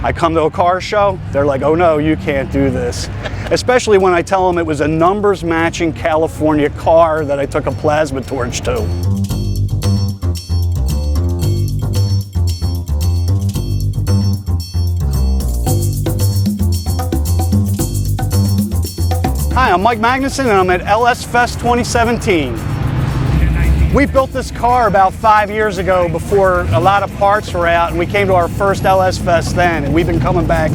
I come to a car show, they're like, oh no, you can't do this. Especially when I tell them it was a numbers matching California car that I took a plasma torch to. Hi, I'm Mike Magnuson and I'm at LS Fest 2017. We built this car about 5 years ago before a lot of parts were out, and we came to our first LS Fest then, and we've been coming back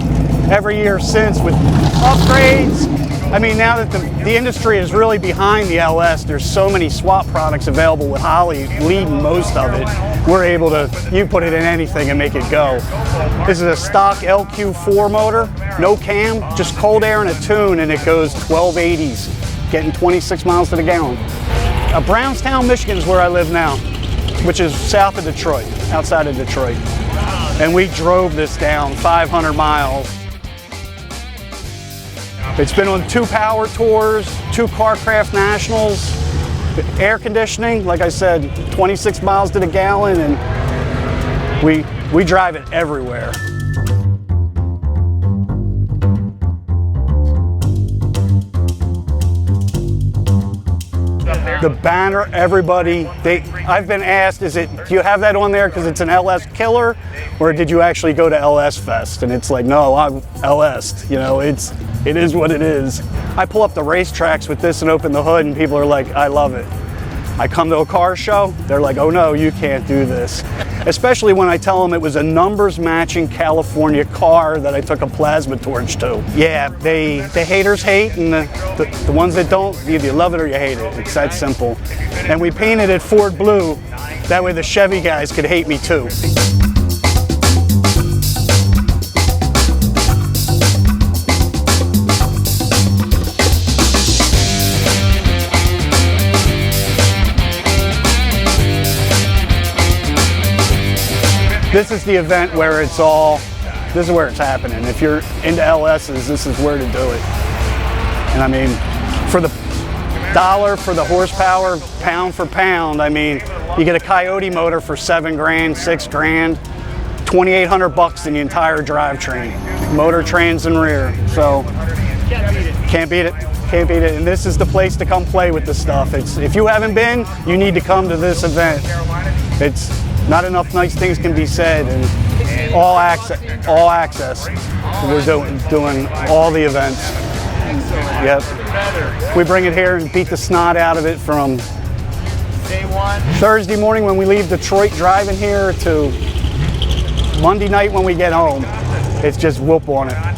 every year since with upgrades. I mean, now that the industry is really behind the LS, there's so many swap products available with Holley leading most of it. We're able to, you put it in anything and make it go. This is a stock LQ4 motor, no cam, just cold air and a tune, and it goes 1280s, getting 26 miles to the gallon. Brownstown, Michigan is where I live now, which is south of Detroit, outside of Detroit. And we drove this down 500 miles. It's been on 2 power tours, 2 Carcraft Nationals, air conditioning, like I said, 26 miles to the gallon, and we drive it everywhere. The banner, everybody, I've been asked, do you have that on there because it's an LS killer, or did you actually go to LS Fest? And it's like, no, I'm LS'd, you know, it is what it is. I pull up the racetracks with this and open the hood and people are like, I love it. I come to a car show, they're like, oh no, you can't do this. Especially when I tell them it was a numbers matching California car that I took a plasma torch to. Yeah, the haters hate, and the ones that don't, either you love it or you hate it. It's that simple. And we painted it Ford blue, that way the Chevy guys could hate me too. This is the event where this is where it's happening. If you're into LSs, this is where to do it. And I mean, for the dollar, for the horsepower, pound for pound, I mean, you get a Coyote motor for $7 grand, $6 grand, $2,800 in the entire drivetrain, motor, trans, and rear. So, can't beat it. Can't beat it. And this is the place to come play with this stuff. If you haven't been, you need to come to this event. It's not enough nice things can be said, and all access. We're doing all the events. Yep. We bring it here and beat the snot out of it from Thursday morning when we leave Detroit driving here to Monday night when we get home. It's just whoop on it.